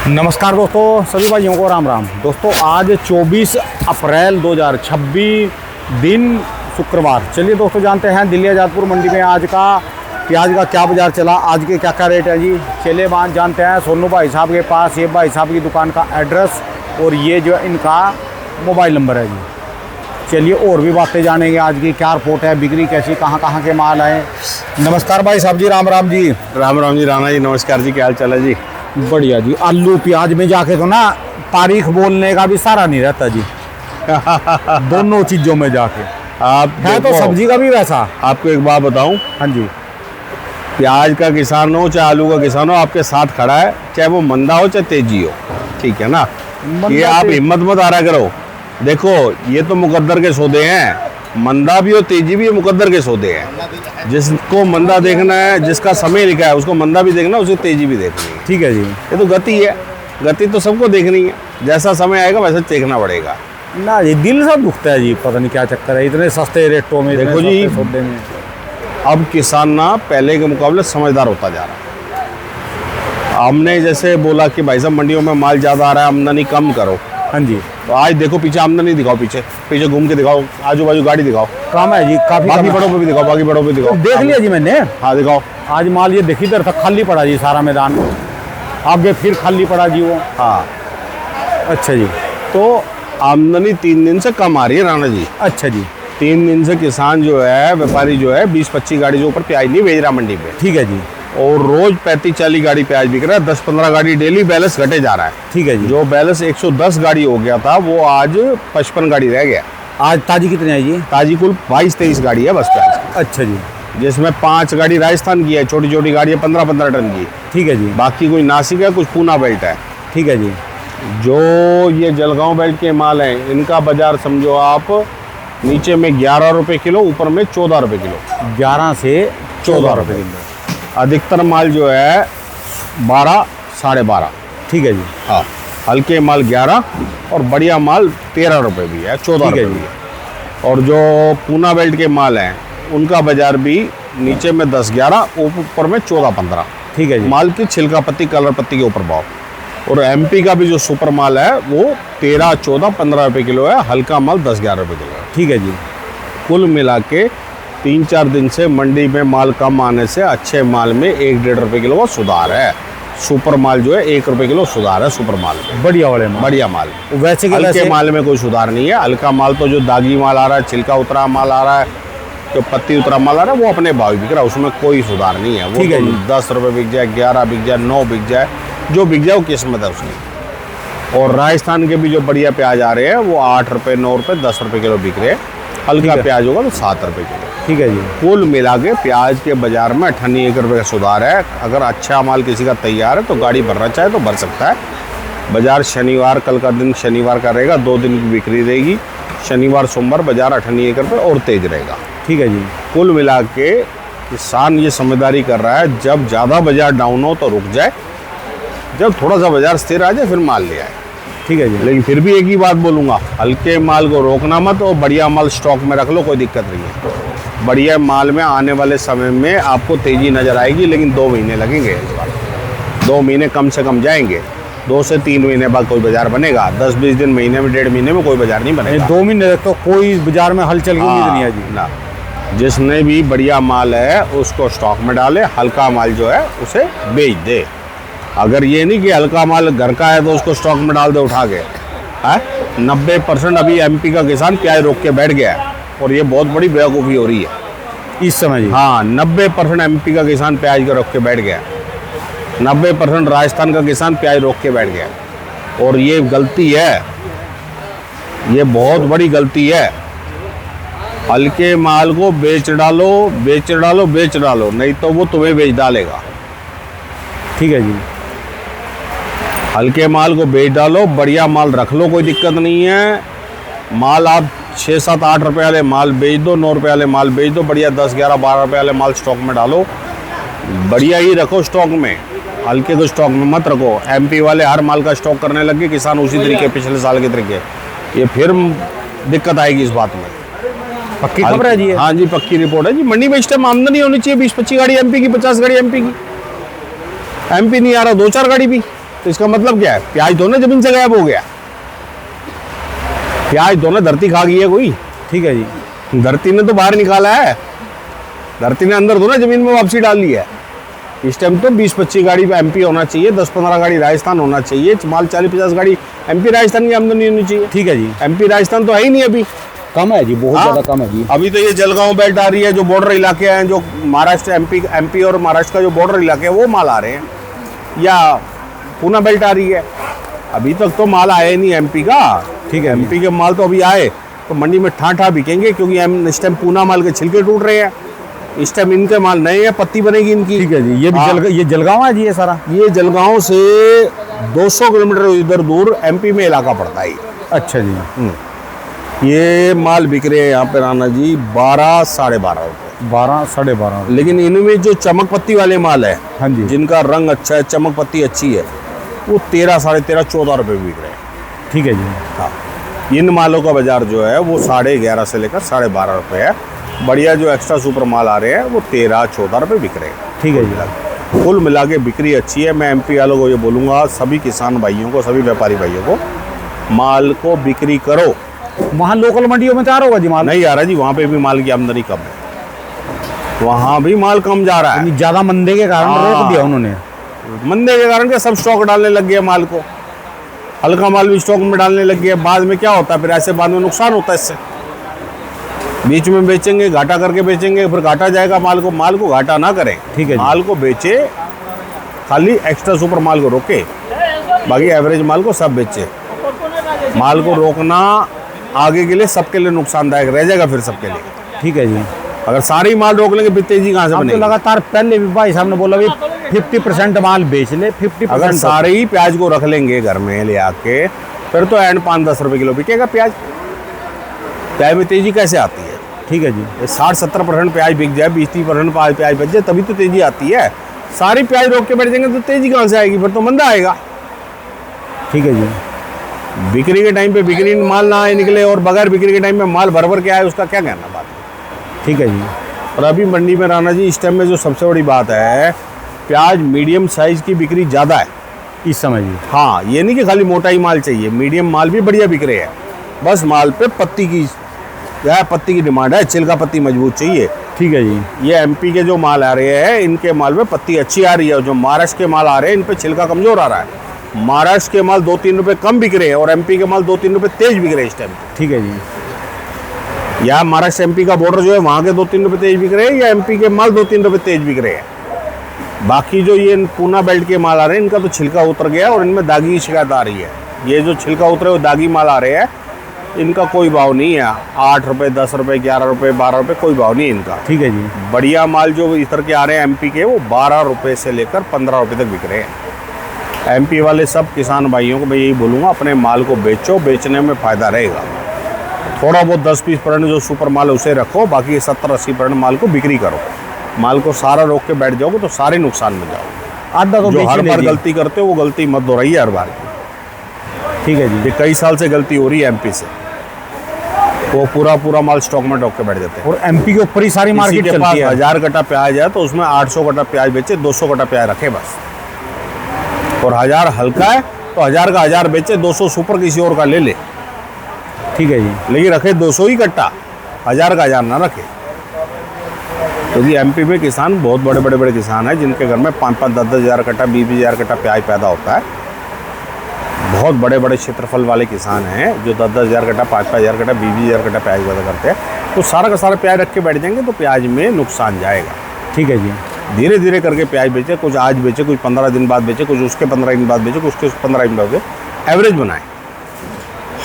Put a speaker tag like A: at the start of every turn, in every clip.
A: नमस्कार दोस्तों, सभी भाइयों को राम राम। दोस्तों आज 24 अप्रैल 2026 दिन शुक्रवार। चलिए दोस्तों जानते हैं दिल्ली आज़ादपुर मंडी में आज का प्याज का क्या बाज़ार चला, आज के क्या क्या रेट है जी। चलिए बात जानते हैं सोनू भाई साहब के पास। ये भाई साहब की दुकान का एड्रेस और ये जो इनका मोबाइल नंबर है जी। चलिए और भी बातें जानेंगे आज की, क्या रिपोर्ट है, बिक्री कैसी, कहाँ के माल आए। नमस्कार भाई साहब जी, राम राम जी।
B: राम राम जी, राणा जी नमस्कार जी, क्या हाल चाल है जी।
A: बढ़िया जी। आलू प्याज में जाके तो ना तारीख बोलने का भी सारा नहीं रहता जी दोनों चीज़ों में जाके
B: आप
A: है तो सब्जी का भी वैसा।
B: आपको एक बात बताऊं,
A: हाँ जी,
B: प्याज का किसान हो चाहे आलू का किसान हो, आपके साथ खड़ा है, चाहे वो मंदा हो चाहे तेजी हो, ठीक है ना। ये आप हिम्मत मत हारा करो। देखो ये तो मुकद्दर के सौदे हैं, मंदा भी हो तेजी भी हो, मुकद्दर के सौदे हैं। जिसको मंदा देखना है, जिसका समय लिखा है, उसको मंदा भी देखना है, उसको तेजी भी देखनी है,
A: ठीक है जी।
B: ये तो गति है, गति तो सबको देखनी है। जैसा समय आएगा वैसा देखना पड़ेगा
A: ना। ये दिल सा दुखता है जी, पता नहीं क्या चक्कर है इतने सस्ते रेटों में।
B: देखो जी,
A: सौदे में
B: अब किसान ना पहले के मुकाबले समझदार होता जा रहा है। हमने जैसे बोला कि भाई साहब मंडियों में माल ज़्यादा आ रहा है, आमदनी कम करो।
A: हाँ जी,
B: तो आज देखो पीछे आमदनी दिखाओ, पीछे पीछे घूम के दिखाओ, आजू बाजू गाड़ी दिखाओ,
A: काम है जी काफी।
B: बाकी बड़ों पे भी दिखाओ, बाकी बड़ों पे दिखाओ।
A: देख लिया जी मैंने,
B: हाँ दिखाओ।
A: आज माल ये देखी इधर तक खाली पड़ा जी सारा मैदान, आगे फिर खाली पड़ा जी वो।
B: हाँ
A: अच्छा जी,
B: तो आमदनी 3 दिन से कम आ रही है राणा जी।
A: अच्छा जी,
B: 3 दिन से किसान जो है, व्यापारी जो है 20-25 गाड़ी के ऊपर प्याज नहीं भेज रहा मंडी में,
A: ठीक है जी।
B: और रोज 35-40 गाड़ी प्याज बिक रहा है, 10-15 गाड़ी डेली बैलेंस घटे जा रहा है,
A: ठीक है जी।
B: जो बैलेंस 110 गाड़ी हो गया था वो आज 55 गाड़ी रह गया।
A: आज ताजी कितनी आई जी?
B: ताजी कुल 22-23 गाड़ी है बस प्याज की,
A: अच्छा जी,
B: जिसमें 5 गाड़ी राजस्थान की है, छोटी छोटी गाड़ी है 15-15 टन की,
A: ठीक है जी।
B: बाकी कोई नासिक है, कुछ पूना बेल्ट है,
A: ठीक है जी।
B: जो ये जलगांव बेल्ट के माल हैं इनका बाजार समझो आप, नीचे में 11 रुपये किलो, ऊपर में 14 रुपये किलो,
A: 11 से 14 रुपये किलो।
B: अधिकतर माल जो है 12, 12.5,
A: ठीक है जी।
B: हाँ हल्के माल 11 और बढ़िया माल 13 रुपये भी है, 14
A: ठीक है
B: रुपये
A: जी।
B: भी है। और जो पूना बेल्ट के माल हैं उनका बाजार भी नीचे में 10-11, ऊपर में 14-15,
A: ठीक है जी।
B: माल की छिलका पत्ती कलर पत्ती के ऊपर भाव। और एमपी का भी जो सुपर माल है वो 13, 14, 15 रुपये किलो है, हल्का माल 10-11 रुपये किलो है,
A: ठीक है जी।
B: कुल मिला के 3-4 दिन से मंडी में माल कम आने से अच्छे माल में 1-1.5 रुपये किलो का सुधार है। सुपर माल जो है 1 रुपये किलो सुधार है सुपर माल में,
A: बढ़िया वाले माल।
B: बढ़िया माल।
A: वैसे
B: हल्के माल में कोई सुधार नहीं है। हल्का माल तो जो दागी माल आ रहा है, छिलका उतरा माल आ रहा है, जो पत्ती उतरा माल आ रहा है, वो अपने भाव बिक रहा है, उसमें कोई सुधार नहीं है। वो
A: ठीक है
B: तो
A: जी।
B: 10 रुपये बिक जाए, 11 बिक जाए, 9 बिक जाए, जो बिक जाए वो किस्मत है उसकी। और राजस्थान के भी जो बढ़िया प्याज आ रहे हैं वो 8 रुपये, 9 रुपये, 10 रुपये किलो बिक रहे हैं। हल्का प्याज होगा तो 7 रुपये किलो,
A: ठीक है जी।
B: कुल मिला के प्याज के बाजार में 98 रुपये का सुधार है। अगर अच्छा माल किसी का तैयार है तो गाड़ी भरना चाहे तो भर सकता है। बाजार शनिवार, कल का दिन शनिवार का रहेगा, 2 दिन की बिक्री रहेगी। शनिवार सोमवार बाजार 98 रुपये और तेज रहेगा,
A: ठीक है जी।
B: कुल मिला के किसान ये समझदारी कर रहा है, जब ज़्यादा बाजार डाउन हो तो रुक जाए, जब थोड़ा सा बाजार स्थिर आ जाए फिर माल ले आए,
A: ठीक है जी।
B: लेकिन फिर भी एक ही बात बोलूँगा, हल्के माल को रोकना मत और बढ़िया माल स्टॉक में रख लो, कोई दिक्कत नहीं है। बढ़िया माल में आने वाले समय में आपको तेज़ी नज़र आएगी, लेकिन 2 महीने लगेंगे इस बार, 2 महीने कम से कम जाएंगे। 2 से 3 महीने बाद कोई बाजार बनेगा, 10-20 दिन, महीने में, 1.5 महीने में कोई बाजार नहीं बनेगा।
A: 2 महीने तक तो कोई बाजार में हलचल की उम्मीद नहीं है जी।
B: ना, जिसने भी बढ़िया माल है उसको स्टॉक में डाले, हल्का माल जो है उसे बेच दे। अगर ये नहीं कि हल्का माल घर का है तो उसको स्टॉक में डाल दे उठा के, है 90% अभी एमपी का किसान प्याज रोक के बैठ गया है, और ये बहुत बड़ी बेवकूफ़ी हो रही है
A: इस समय जी।
B: हाँ 90% एमपी का किसान प्याज के रोक के बैठ गया है, 90% राजस्थान का किसान प्याज रोक के बैठ गया है, और ये गलती है, ये बहुत बड़ी गलती है। हल्के माल को बेच डालो, बेच डालो, बेच डालो, नहीं तो वो तुम्हें बेच डालेगा।
A: ठीक है जी।
B: हल्के माल को बेच डालो, बढ़िया माल रख लो, कोई दिक्कत नहीं है। माल आप 6, 7, 8 रुपये वाले माल बेच दो, 9 रुपये वाले माल बेच दो, बढ़िया 10, 11, 12 रुपये वाले माल स्टॉक में डालो, बढ़िया ही रखो स्टॉक में, हल्के को स्टॉक में मत रखो। एमपी वाले हर माल का स्टॉक करने लगे, किसान उसी तरीके पिछले साल के तरीके, ये फिर दिक्कत आएगी इस बात में।
A: पक्की खबर है जी?
B: हाँ जी पक्की रिपोर्ट है जी। मंडी में इस टाइम आमदनी होनी चाहिए 20-25 गाड़ी एमपी की, 50 गाड़ी एमपी की। एमपी नहीं आ रहा, 2-4 गाड़ी भी तो इसका मतलब क्या है, प्याज तो ना जमीन से गायब हो गया, प्याज तो ना धरती खा गई है कोई,
A: ठीक है जी।
B: धरती ने तो बाहर निकाला है, धरती ने अंदर तो ना जमीन में वापसी डाल ली है। इस टाइम तो 20-25 गाड़ी एमपी होना चाहिए, 10-15 गाड़ी राजस्थान होना चाहिए, माल 40-50 गाड़ी एमपी राजस्थान की आमदनी होनी चाहिए।
A: ठीक है जी।
B: एमपी राजस्थान तो है ही नहीं अभी,
A: कम है जी, बहुत
B: हाँ?
A: ज़्यादा कम है जी।
B: अभी तो ये जलगांव बेल्ट आ रही है, जो बॉर्डर इलाके हैं, जो महाराष्ट्र एमपी और महाराष्ट्र का जो बॉर्डर इलाके हैं वो माल आ रहे हैं, या पूना बेल्ट आ रही है। अभी तक तो माल आया नहीं एमपी का।
A: ठीक है।
B: एमपी के माल तो अभी आए तो मंडी में ठा बिकेंगे, क्योंकि इस टाइम पूना माल के छिलके टूट रहे हैं, इस टाइम इनके माल नए हैं, पत्ती बनेगी इनकी।
A: ठीक है जी। ये भी
B: हाँ।
A: ये जलगांव है जी, ये सारा?
B: ये जलगांव से 200 किलोमीटर इधर दूर एमपी में इलाका पड़ता है।
A: अच्छा जी।
B: ये माल बिक रहे हैं यहाँ पे राणा जी 12 साढ़े 12 रुपये,
A: 12 साढ़े 12।
B: लेकिन इनमें जो चमक पत्ती वाले माल है,
A: हाँ जी।
B: जिनका रंग अच्छा है, चमक पत्ती अच्छी है, वो 13 साढ़े 13 14 रुपये बिक रहे हैं।
A: ठीक है जी।
B: हाँ, इन मालों का बाजार जो है वो 11.5 से लेकर 12.5 रुपये है। बढ़िया जो एक्स्ट्रा सुपर माल आ रहे हैं वो 13-14 रुपये बिक रहे हैं।
A: ठीक है जी।
B: कुल मिला के बिक्री अच्छी है। मैं एमपी वालों को ये बोलूँगा, सभी किसान भाइयों को, सभी व्यापारी भाइयों को, माल को बिक्री करो।
A: वहाँ लोकल मंडियों में तैयार होगा जी माल?
B: नहीं आ रहा जी, वहाँ पे भी माल की आमदनी कम है, वहाँ भी माल कम जा रहा है।
A: ज़्यादा मंदे के कारण
B: हाँ।
A: रोक दिया उन्होंने।
B: मंदे के कारण क्या, सब स्टॉक डालने लग गया माल को, हल्का माल भी स्टॉक में डालने लग गया। बाद में क्या होता है फिर, ऐसे बाद में नुकसान होता है इससे। बीच में बेचेंगे, घाटा करके बेचेंगे, फिर घाटा जाएगा माल को घाटा ना करें।
A: ठीक है जी।
B: माल को बेचे, खाली एक्स्ट्रा सुपर माल को रोके, बाकी एवरेज माल को सब बेचे। माल को रोकना आगे के लिए सबके लिए नुकसानदायक रह जाएगा फिर सबके लिए।
A: ठीक है जी।
B: अगर सारी माल रोक लेंगे फिर तेजी कहाँ से
A: हम तो
B: बनेगी?
A: लगातार पहले भी भाई साहब ने बोला भी 50% माल बेच ले, 50%।
B: अगर सारे ही प्याज को रख लेंगे घर में ले आके, फिर तो एंड 5-10 रुपए किलो बिकेगा प्याज। प्याज में तेजी कैसे आती है?
A: ठीक है जी।
B: 60-70% प्याज बिक जाए, 20-30% प्याज बिक जाए, तभी तो तेजी आती है। सारी प्याज रोक के बैठ जाएंगे तो तेजी कहाँ से आएगी? फिर तो मंदा आएगा।
A: ठीक है जी।
B: बिक्री के टाइम पे बिक्री माल ना आए निकले, और बगैर बिक्री के टाइम में माल भर के आए, उसका क्या कहना बात?
A: ठीक है जी।
B: और अभी मंडी में राणा जी इस टाइम में जो सबसे बड़ी बात है, प्याज मीडियम साइज की बिक्री ज़्यादा है
A: इस समय जी।
B: हाँ, ये नहीं कि खाली मोटा ही माल चाहिए, मीडियम माल भी बढ़िया बिक रहे हैं। बस माल पे पत्ती की डिमांड है, छिलका पत्ती मजबूत चाहिए।
A: ठीक है जी।
B: ये एमपी के जो माल आ रहे हैं, इनके माल में पत्ती अच्छी आ रही है, और जो महाराष्ट्र के माल आ रहे हैं इन पे छिलका कमजोर आ रहा है। महाराष्ट्र के माल 2-3 रुपए कम बिक रहे हैं, और एमपी के माल 2-3 रुपए तेज बिक रहे हैं इस टाइम।
A: ठीक है जी।
B: या महाराष्ट्र एमपी का बॉर्डर जो है, वहाँ के 2-3 रुपए तेज बिक रहे हैं, या एमपी के माल 2-3 रुपए तेज बिक रहे हैं। बाकी जो ये पूना बेल्ट के माल आ रहे हैं, इनका तो छिलका उतर गया और इनमें दागी की शिकायत आ रही है। ये जो छिलका उतरे वो दागी माल आ रहे हैं, इनका कोई भाव नहीं है। 8 रुपये, 10 रुपये, 11 रुपये, 12 रुपये, कोई भाव नहीं इनका।
A: ठीक है जी।
B: बढ़िया माल जो इधर के आ रहे हैं एमपी के, वो 12 रुपये से लेकर 15 रुपये तक बिक रहे हैं। एमपी वाले सब किसान भाइयों को मैं यही बोलूँगा, अपने माल को बेचो, बेचने में फ़ायदा रहेगा। थोड़ा बहुत 10-20% जो सुपर माल उसे रखो, बाकी 70-80% माल को बिक्री करो। माल को सारा रोक के बैठ जाओगे तो सारे नुकसान में जाओ।
A: आधा तो
B: जो
A: बेच
B: हर
A: ही
B: बार
A: लीजिए।
B: गलती करते हो वो गलती मत दोहराइए हर बार की।
A: ठीक है जी।
B: ये कई साल से गलती हो रही है एमपी से, वो पूरा माल स्टॉक में रोक के बैठ जाते हैं।
A: और एमपी के ऊपर ही सारी
B: किसी
A: मार्केट
B: के पास
A: चलती है।
B: 1000 कट्टा प्याज है तो उसमें 800 कट्टा प्याज बेचे, 200 कट्टा प्याज रखे बस। और 1000 हल्का है तो 1000 का 1000 बेचे, 200 सुपर किसी और का ले ले,
A: ठीक है जी।
B: लेकिन रखे 200 ही कट्टा, 1000 का 1000 ना रखे। क्योंकि एमपी में किसान बहुत बड़े किसान हैं, जिनके घर में 5-5, 10-10 हज़ार कट्टा, 20-20 हज़ार कट्टा प्याज पैदा होता है। बहुत बड़े क्षेत्रफल वाले किसान हैं जो 10-10 हज़ार कट्टा, 5-5 हज़ार कट्टा, 20-20 हज़ार कट्टा प्याज पैदा करते हैं। तो सारा का सारा प्याज रख के बैठ जाएंगे तो प्याज में नुकसान जाएगा।
A: ठीक है जी।
B: धीरे धीरे करके प्याज बेचे, कुछ आज बेचे, कुछ 15 दिन बाद बेचे, कुछ उसके 15 दिन बाद बेचे, कुछ उसके 15 दिन बाद बेचे। एवरेज बनाए,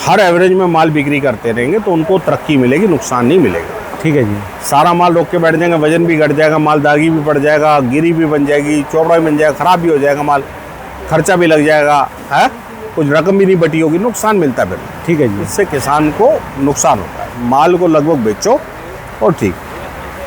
B: हर एवरेज में माल बिक्री करते रहेंगे तो उनको तरक्की मिलेगी, नुकसान नहीं मिलेगा।
A: ठीक है जी।
B: सारा माल रोक के बैठ जाएंगे, वजन भी घट जाएगा, माल दागी भी पड़ जाएगा, गिरी भी बन जाएगी, चौड़ा भी बन जाएगा, खराब भी हो जाएगा माल, खर्चा भी लग जाएगा, है कुछ रकम भी नहीं बटी होगी, नुकसान मिलता है फिर।
A: ठीक है जी।
B: इससे किसान को नुकसान होता है। माल को लगभग बेचो और ठीक।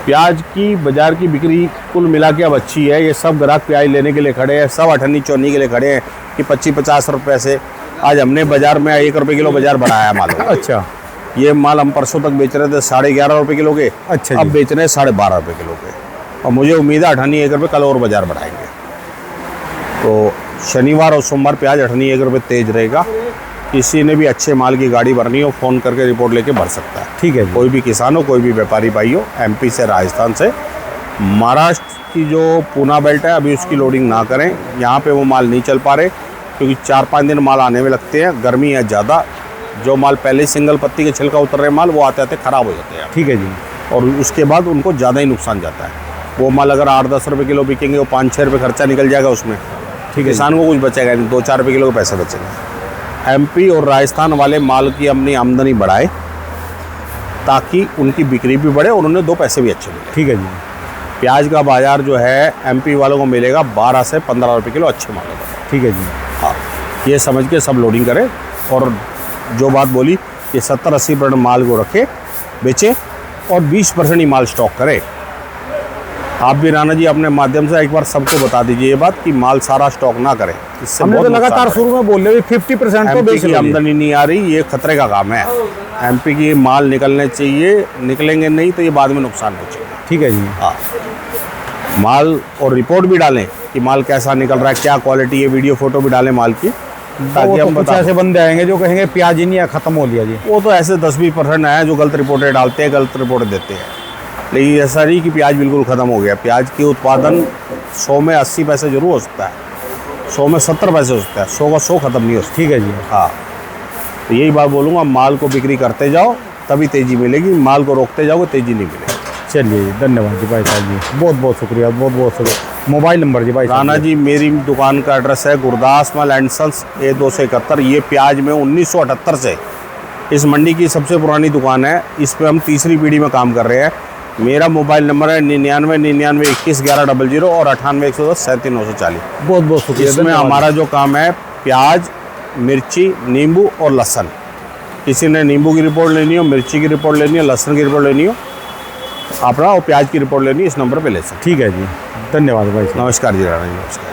B: प्याज की बाजार की बिक्री कुल मिला के अब अच्छी है। ये सब ग्राहक प्याज लेने के लिए खड़े हैं, सब 18-24 के लिए खड़े हैं कि 25-50 रुपये से। आज हमने बाजार में 1 रुपये किलो बाजार बढ़ाया माल।
A: अच्छा।
B: ये माल हम परसों तक बेच रहे थे 11.5 रुपये किलो के,
A: अच्छा
B: अब
A: जी।
B: बेच रहे हैं 12.5 रुपये किलो के। और मुझे उम्मीद है 18-1 रुपये कल और बाजार बढ़ाएंगे। तो शनिवार और सोमवार प्याज 1 रुपये तेज रहेगा। किसी ने भी अच्छे माल की गाड़ी भरनी हो, फ़ोन करके रिपोर्ट लेके भर सकता है।
A: ठीक है जी।
B: कोई भी किसान हो, कोई भी व्यापारी भाई हो, एमपी से, राजस्थान से, महाराष्ट्र की जो पूना बेल्ट है अभी उसकी लोडिंग ना करें। यहाँ पे वो माल नहीं चल पा रहे क्योंकि 4-5 दिन माल आने में लगते हैं, गर्मी है ज़्यादा। जो माल पहले सिंगल पत्ती के छिलका उतर रहे माल वो आते आते ख़राब हो जाते हैं।
A: ठीक है जी।
B: और उसके बाद उनको ज़्यादा ही नुकसान जाता है। वो माल अगर 8-10 रुपये किलो बिकेंगे, वो 5-6 रुपये खर्चा निकल जाएगा उसमें।
A: ठीक है,
B: किसान को कुछ बचेगा नहीं, 2-4 रुपये किलो के पैसे बचेंगे। एमपी और राजस्थान वाले माल की अपनी आमदनी बढ़ाए ताकि उनकी बिक्री भी बढ़े और उन्हें 2 पैसे भी अच्छे मिले।
A: ठीक है जी।
B: प्याज का बाज़ार जो है एमपी वालों को मिलेगा 12 से 15 रुपये किलो अच्छे मालों का।
A: ठीक है जी।
B: हाँ, ये समझ के सब लोडिंग करें। और जो बात बोली कि 70-80% माल को रखे, बेचे और 20% ही माल स्टॉक करे। आप भी राणा जी अपने माध्यम से एक बार सबको बता दीजिए ये बात कि माल सारा स्टॉक ना करें। इससे
A: हमने तो
B: बहुत
A: लगातार
B: नुकसान
A: शुरू में बोल रहे 50% तो
B: एमपी
A: बेच
B: की
A: लो।
B: आमदनी नहीं आ रही, ये खतरे का काम है। एमपी की माल निकलने चाहिए, निकलेंगे नहीं तो ये बाद में नुकसान पहुँचेगा।
A: ठीक है जी।
B: हाँ, माल और रिपोर्ट भी डालें कि माल कैसा निकल रहा है, क्या क्वालिटी है, वीडियो फोटो भी डालें माल की, ताकि
A: वो तो
B: हम
A: कुछ
B: बता।
A: ऐसे बंदे आएंगे जो कहेंगे प्याज ही नहीं है, खत्म हो लिया जी।
B: वो तो ऐसे 10-20% है जो गलत रिपोर्टें डालते हैं, गलत रिपोर्टें देते हैं। लेकिन ऐसा नहीं कि प्याज बिल्कुल ख़त्म हो गया। प्याज की उत्पादन 100 में 80 पैसे जरूर हो सकता है, 100 में 70 पैसे हो सकता है, 100 का 100 ख़त्म नहीं हो सकता।
A: ठीक है जी।
B: हाँ, तो यही बात बोलूँगा, माल को बिक्री करते जाओ तभी तेज़ी मिलेगी, माल को रोकते जाओगे तेज़ी नहीं मिलेगी।
A: चलिए जी, धन्यवाद जी भाई साहब जी, बहुत बहुत शुक्रिया, बहुत बहुत शुक्रिया। मोबाइल नंबर जी भाई साहब
B: राणा जी, मेरी दुकान का एड्रेस है गुरदास मल एंड सन्स, A271। ये प्याज में 1978 से इस मंडी की सबसे पुरानी दुकान है। इस पे हम तीसरी पीढ़ी में काम कर रहे हैं। मेरा मोबाइल नंबर है 9999211100 और 9811373940।
A: बहुत बहुत शुक्रिया।
B: इसमें
A: धन्यवाद।
B: हमारा जो काम है प्याज, मिर्ची, नींबू और लहसुन। किसी ने नींबू की रिपोर्ट लेनी हो, मिर्ची की रिपोर्ट लेनी हो, लहसुन की रिपोर्ट लेनी हो अपना, और प्याज की रिपोर्ट लेनी, इस नंबर पे ले सकते।
A: ठीक है जी, धन्यवाद भाई साहब।
B: नमस्कार जी राणा जी, नमस्कार।